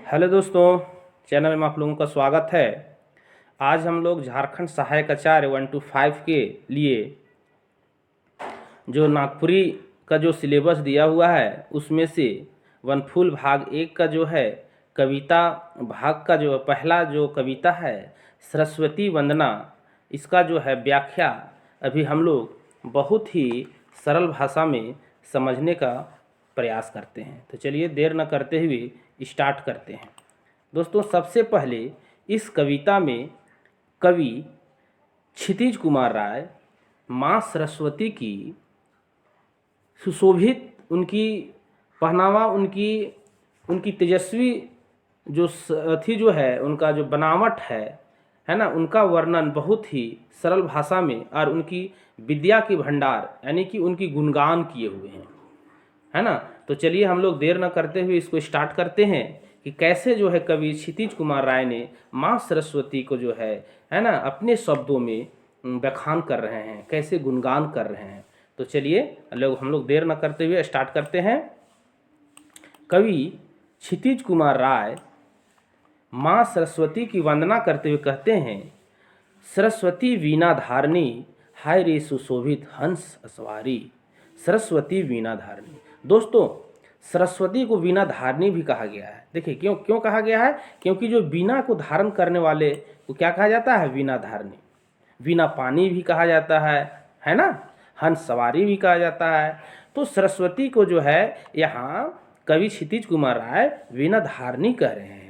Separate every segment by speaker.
Speaker 1: Hello दोस्तों, channel में आप लोगों का स्वागत है। आज हम लोग झारखंड सहायक आचार्य 1 to 5 के लिए जो नागपुरी का जो सिलेबस दिया हुआ है उसमें से वनफूल भाग 1 का जो है कविता भाग का जो पहला जो कविता है सरस्वती वंदना, इसका जो है व्याख्या अभी हम लोग बहुत ही सरल भाषा में समझने का प्रयास करते हैं। तो चलिए देर न करते हुए स्टार्ट करते हैं। दोस्तों, सबसे पहले इस कविता में कवि क्षितिज कुमार राय माँ सरस्वती की सुशोभित उनकी पहनावा, उनकी तेजस्वी जो थी जो है उनका जो बनावट है ना, उनका वर्णन बहुत ही सरल भाषा में और उनकी विद्या की भंडार यानी कि उनकी गुणगान किए हुए हैं, है ना। तो चलिए हम लोग देर न करते हुए इसको स्टार्ट करते हैं कि कैसे जो है कवि क्षितिज कुमार राय ने माँ सरस्वती को जो है ना अपने शब्दों में बखान कर रहे हैं, कैसे गुणगान कर रहे हैं। तो चलिए हम लोग देर न करते हुए स्टार्ट करते हैं। कवि क्षितिज कुमार राय माँ सरस्वती की वंदना करते हुए कहते हैं, सरस्वती वीणा धारणी हाय रे सुशोभित हंस सवारी। सरस्वती वीणा धारणी। दोस्तों, सरस्वती को वीणा धारणी भी कहा गया है। देखिए क्यों क्यों कहा गया है, क्योंकि जो वीणा को धारण करने वाले को क्या कहा जाता है, वीणा धारणी। वीणा पानी भी कहा जाता है ना, हंस सवारी भी कहा जाता है। तो सरस्वती को जो है यहाँ कवि क्षितिज कुमार राय वीणा धारणी कह रहे हैं।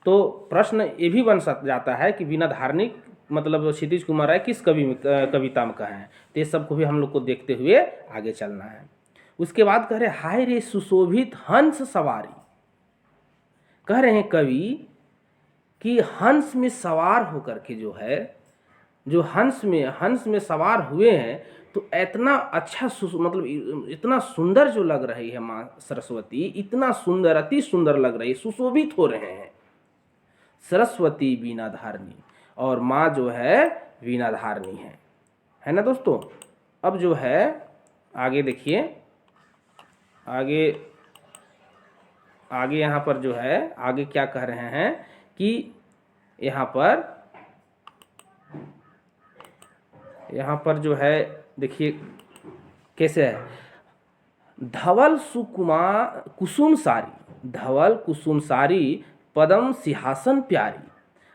Speaker 1: तो प्रश्न ये भी बन जाता है कि वीणा धारणी मतलब क्षितिज कुमार राय किस कविता में कहे हैं। तो ये सबको भी हम लोग को देखते हुए आगे चलना है। उसके बाद कह रहे हाय रे सुशोभित हंस सवारी। कह रहे हैं कवि कि हंस में सवार होकर के जो हंस में सवार हुए हैं, तो इतना अच्छा मतलब इतना सुंदर जो लग रही है माँ सरस्वती, इतना सुंदर, अति सुंदर लग रही है, सुशोभित हो रहे हैं। सरस्वती वीणा धारणी, और माँ जो है वीणा धारणी है ना दोस्तों। अब जो है आगे देखिए, आगे यहाँ पर जो है आगे क्या कह रहे हैं कि यहाँ पर जो है देखिए कैसे है, धवल सुकुमार कुसुम सारी, धवल कुसुम सारी पदम सिंहासन प्यारी,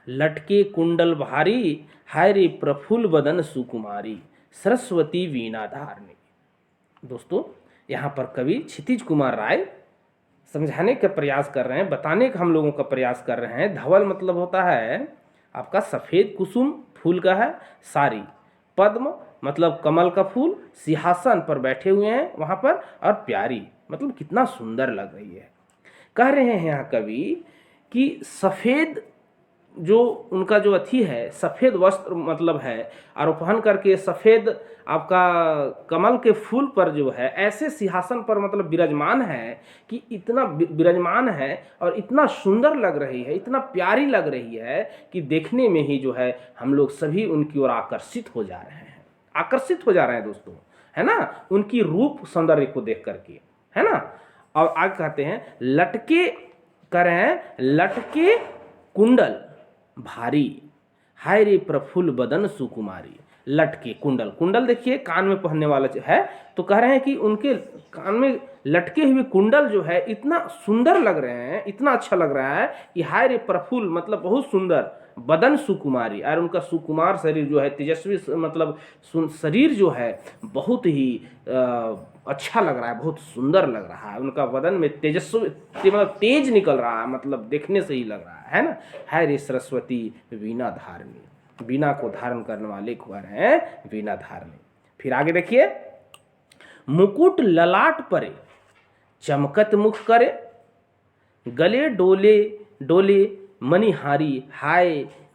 Speaker 1: लटके कुंडल भारी हाय रे प्रफुल्ल बदन सुकुमारी। सरस्वती वीणा धारणी। दोस्तों, यहाँ पर कवि क्षितिज कुमार राय समझाने का प्रयास कर रहे हैं, बताने का हम लोगों का प्रयास कर रहे हैं। धवल मतलब होता है आपका सफ़ेद कुसुम फूल का है, सारी, पद्म मतलब कमल का फूल, सिंहासन पर बैठे हुए हैं वहाँ पर, और प्यारी मतलब कितना सुंदर लग रही है। कह रहे हैं यहाँ कवि कि सफ़ेद जो उनका जो अथी है, सफ़ेद वस्त्र मतलब है, और पहन करके सफ़ेद आपका कमल के फूल पर जो है ऐसे सिंहासन पर मतलब विराजमान है कि इतना विराजमान है और इतना सुंदर लग रही है, इतना प्यारी लग रही है कि देखने में ही जो है हम लोग सभी उनकी ओर आकर्षित हो जा रहे हैं दोस्तों, है ना, उनकी रूप सौंदर्य को देख करके, है ना। और आगे कहते हैं लटके करें, लटके कुंडल भारी हाय रे प्रफुल्ल बदन सुकुमारी। लटके कुंडल, कुंडल देखिए कान में पहनने वाला है, तो कह रहे हैं कि उनके कान में लटके हुए कुंडल जो है इतना सुंदर लग रहे हैं, इतना अच्छा लग रहा है कि हाय रे प्रफुल्ल मतलब बहुत सुंदर, बदन सुकुमारी, और उनका सुकुमार शरीर जो है, तेजस्वी मतलब शरीर जो है बहुत ही अच्छा लग रहा है, बहुत सुंदर लग रहा है। उनका बदन में तेजस्वी मतलब तेज निकल रहा है, मतलब देखने से ही लग रहा है ना। है रे सरस्वती वीणा धारणी, वीणा को धारण करने वाले को हैं वीणा धारणी। फिर आगे देखिए, मुकुट ललाट परे चमकत मुख करे, गले डोले डोले मणिहारी हाय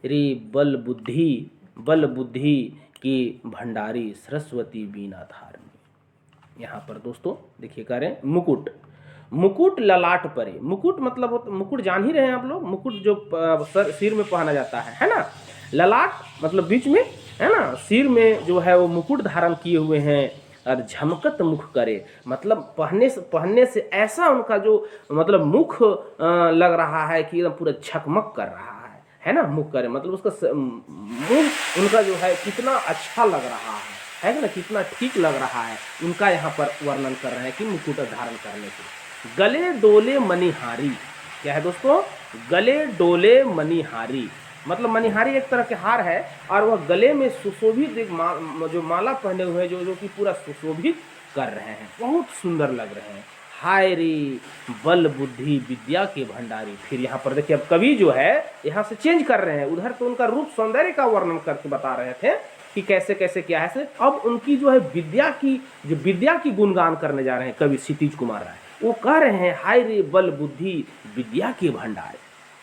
Speaker 1: रे बल बुद्धि की भंडारी। सरस्वती वीणा धारणी। यहाँ पर दोस्तों देखिए कह रहे हैं मुकुट ललाट परे। मुकुट मतलब मुकुट जान ही रहे हैं आप लोग, मुकुट जो सिर में पहना जाता है ना। ललाट मतलब बीच में, है ना, सिर में जो है वो मुकुट धारण किए हुए हैं और झमकत मुख करे, मतलब पहनने से ऐसा उनका जो मतलब मुख लग रहा है कि एकदम पूरा झकमक कर रहा है ना। मुख करे मतलब उसका मुंह उनका जो है कितना अच्छा लग रहा है ना, कितना ठीक लग रहा है, उनका यहाँ पर वर्णन कर रहे हैं कि मुकुट धारण करने से। गले डोले मणिहारी, क्या है दोस्तों, गले डोले मणिहारी, मतलब मणिहारी एक तरह के हार है और वह गले में सुशोभित एक जो माला पहने हुए हैं जो कि पूरा सुशोभित कर रहे हैं, बहुत सुंदर लग रहे हैं। हाय रे बल बुद्धि विद्या के भंडारी। फिर यहाँ पर देखिए अब कवि जो है यहाँ से चेंज कर रहे हैं, उधर तो उनका रूप सौंदर्य का वर्णन करके बता रहे थे कि कैसे कैसे क्या है से, अब उनकी जो है विद्या की गुणगान करने जा रहे हैं कवि क्षितिज कुमार राय। वो कह रहे हैं हाय रे बल बुद्धि विद्या के भंडार,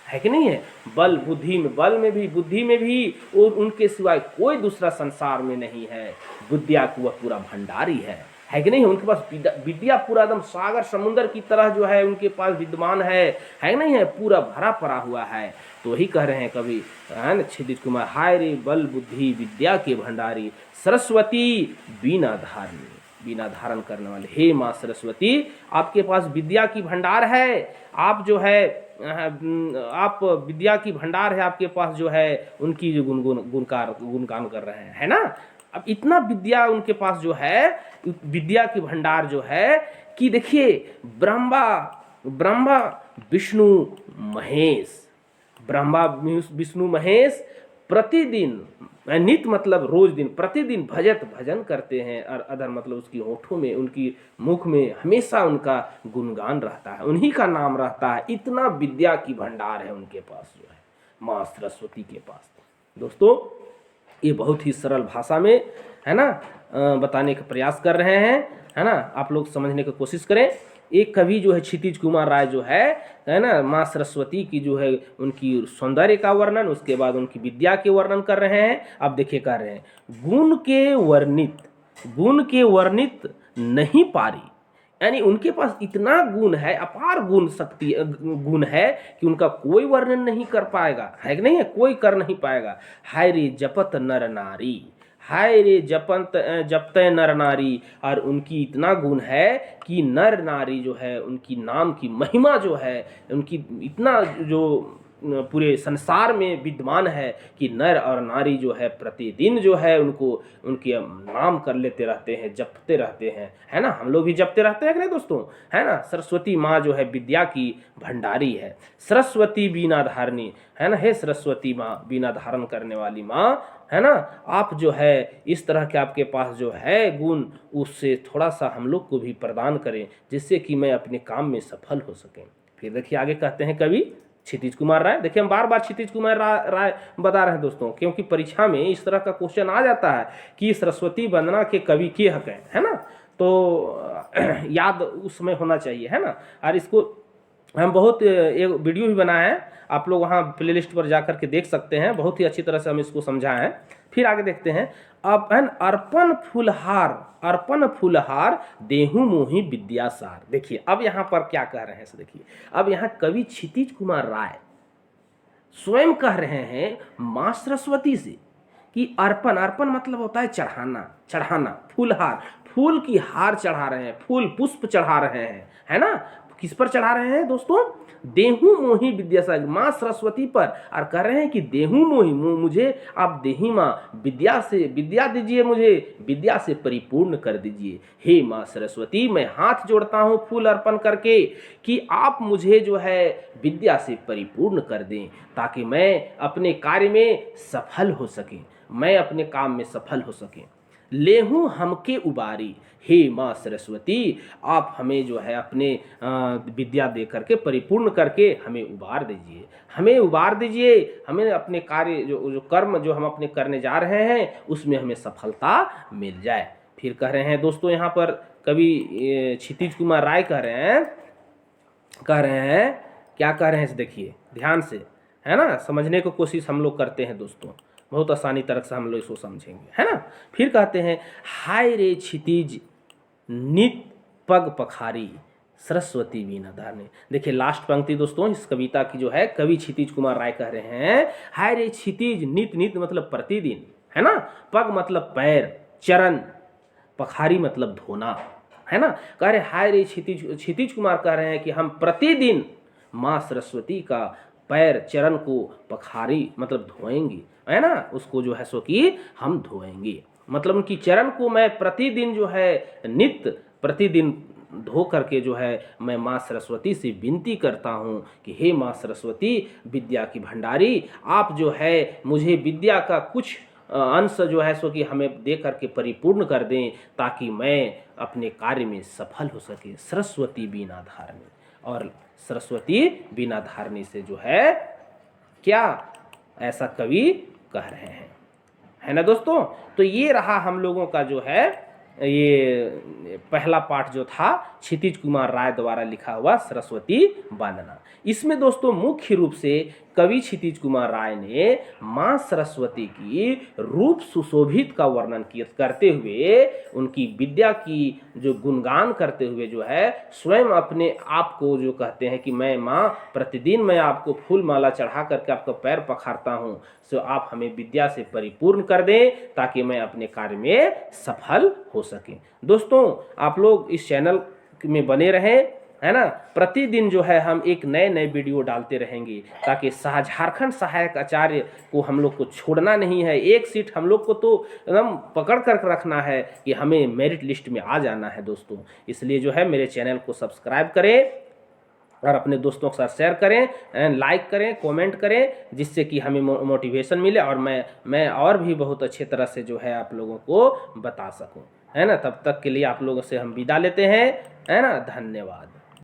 Speaker 1: है कि नहीं है। बल बुद्धि में, बल में भी बुद्धि में भी और उनके सिवाय कोई दूसरा संसार में नहीं है। विद्या का वह पूरा भंडारी है कि नहीं। उनके पास विद्या पूरा एकदम सागर समुद्र की तरह जो है उनके पास विद्यमान है कि नहीं है, पूरा भरा पड़ा हुआ है। तो वही कह रहे हैं कवि है ना क्षितिज कुमार, हाय रे बल बुद्धि विद्या के भंडारी, सरस्वती बीना धारणी, बीना धारण करने वाले। हे माँ सरस्वती, आपके पास विद्या की भंडार है, आप जो है आप विद्या की भंडार है आपके पास जो है, उनकी जो गुणगान कर रहे हैं, है ना। अब इतना विद्या उनके पास जो है, विद्या की भंडार जो है कि देखिए ब्रह्मा विष्णु महेश, ब्रह्मा विष्णु महेश प्रतिदिन, नित मतलब रोज दिन, प्रतिदिन भजन करते हैं और अदर मतलब उसकी होठों में, उनकी मुख में हमेशा उनका गुणगान रहता है, उन्हीं का नाम रहता है। इतना विद्या की भंडार है उनके पास जो है माँ सरस्वती के पास। दोस्तों ये बहुत ही सरल भाषा में है ना बताने का प्रयास कर रहे हैं, है ना। आप लोग समझने की कोशिश करें। एक कवि जो है क्षितिज कुमार राय जो है ना, माँ सरस्वती की जो है उनकी सौंदर्य का वर्णन, उसके बाद उनकी विद्या के वर्णन कर रहे हैं। अब देखिए कर रहे हैं, गुण के वर्णित नहीं पारी, यानी उनके पास इतना गुण है, अपार गुण है कि उनका कोई वर्णन नहीं कर पाएगा, है कि नहीं है, कोई कर नहीं पाएगा। हाय रे जपत नर नारी, हाय रे जपते नर नारी, और उनकी इतना गुण है कि नर नारी जो है उनकी नाम की महिमा जो है, उनकी इतना जो पूरे संसार में विद्यमान है कि नर और नारी जो है प्रतिदिन जो है उनको उनके नाम कर लेते रहते हैं, जपते रहते हैं, है ना। हम लोग भी जपते रहते हैं कि नहीं दोस्तों, है ना। सरस्वती माँ जो है विद्या की भंडारी है, सरस्वती बीना धारणी, है ना। हे सरस्वती माँ, बीना धारण करने वाली माँ, है ना। आप जो है इस तरह के आपके पास जो है गुण, उससे थोड़ा सा हम लोग को भी प्रदान करें, जिससे कि मैं अपने काम में सफल हो सकें। फिर देखिए आगे कहते हैं कवि क्षितिज कुमार राय। देखिए हम बार बार क्षितिज कुमार राय बता रहे हैं दोस्तों, क्योंकि परीक्षा में इस तरह का क्वेश्चन आ जाता है कि सरस्वती वंदना के कवि के हक हैं, है ना। तो याद उस समय होना चाहिए, है ना। और इसको हम बहुत एक वीडियो भी बनाए हैं, आप लोग वहाँ प्लेलिस्ट पर जा करके देख सकते हैं, बहुत ही अच्छी तरह से हम इसको समझाए हैं। फिर आगे देखते हैं, अब अर्पण फूलहार देहु मोहि विद्यासार। देखिए अब यहाँ पर क्या कह रहे हैं, देखिए अब यहाँ कवि क्षितिज कुमार राय स्वयं कह रहे हैं माँ सरस्वती से कि अर्पण मतलब होता है चढ़ाना, फूलहार, फूल की हार चढ़ा रहे हैं, फूल पुष्प चढ़ा रहे हैं, है ना। किस पर चढ़ा रहे हैं दोस्तों, देहु मोहि विद्यासागर, माँ सरस्वती पर, और कह रहे हैं कि देहु मोहि, मुझे आप देही माँ विद्या दीजिए, मुझे विद्या से परिपूर्ण कर दीजिए। हे माँ सरस्वती, मैं हाथ जोड़ता हूँ फूल अर्पण करके कि आप मुझे जो है विद्या से परिपूर्ण कर दें, ताकि मैं अपने कार्य में सफल हो सकें, मैं अपने काम में सफल हो सकें। लेहूं हमके उबारी, हे माँ सरस्वती, आप हमें जो है अपने विद्या दे करके परिपूर्ण करके हमें उबार दीजिए, हमें अपने कार्य जो कर्म जो हम अपने करने जा रहे हैं उसमें हमें सफलता मिल जाए। फिर कह रहे हैं दोस्तों यहाँ पर कवि क्षितिज कुमार राय कह रहे हैं क्या कह रहे हैं, देखिए ध्यान से, है ना। समझने की कोशिश हम लोग करते हैं दोस्तों, बहुत आसानी तरह से हम लोग इसको समझेंगे, है ना। फिर कहते हैं, हाय रे क्षितिज नित पग पखारी, सरस्वती बीना धारणी। देखिए लास्ट पंक्ति दोस्तों इस कविता की जो है कवि क्षितिज कुमार राय कह रहे हैं, हाय रे क्षितिज, नित मतलब प्रतिदिन, है ना, पग मतलब पैर, चरण, पखारी मतलब धोना, है ना। कह रहे हाय रे क्षितिज कुमार कह रहे हैं कि हम प्रतिदिन माँ सरस्वती का पैर चरण को पखारी मतलब धोएंगे, है ना, उसको जो है सो कि हम धोएंगे, मतलब उनकी चरण को मैं प्रतिदिन जो है नित्य प्रतिदिन धो करके जो है मैं माँ सरस्वती से विनती करता हूँ कि हे माँ सरस्वती विद्या की भंडारी, आप जो है मुझे विद्या का कुछ अंश जो है सो कि हमें दे करके परिपूर्ण कर दें, ताकि मैं अपने कार्य में सफल हो सके। सरस्वती बीना धारणी, और सरस्वती बीना धारणी से जो है क्या ऐसा कवि कह रहे हैं, है ना दोस्तों। तो ये रहा हम लोगों का जो है ये पहला पाठ जो था क्षितिज कुमार राय द्वारा लिखा हुआ सरस्वती वंदना। इसमें दोस्तों मुख्य रूप से कवि क्षितिज कुमार राय ने माँ सरस्वती की रूप सुशोभित का वर्णन करते हुए उनकी विद्या की जो गुणगान करते हुए जो है स्वयं अपने आप को जो कहते हैं कि मैं माँ प्रतिदिन मैं आपको फूल माला चढ़ा करके आपका पैर पखारता हूँ, सो आप हमें विद्या से परिपूर्ण कर दें ताकि मैं अपने कार्य में सफल हो सके। दोस्तों आप लोग इस चैनल में बने रहें, है ना। प्रतिदिन जो है हम एक नए नए वीडियो डालते रहेंगे, ताकि झारखंड सहायक आचार्य को हम लोग को छोड़ना नहीं है। एक सीट हम लोग को तो एकदम पकड़ कर रखना है कि हमें मेरिट लिस्ट में आ जाना है दोस्तों। इसलिए जो है मेरे चैनल को सब्सक्राइब करें और अपने दोस्तों के साथ शेयर करें, लाइक करें, कमेंट करें, जिससे कि हमें मोटिवेशन मिले और मैं और भी बहुत अच्छे तरह से जो है आप लोगों को बता सकूं, है ना। तब तक के लिए आप लोगों से हम विदा लेते हैं, है ना। धन्यवाद।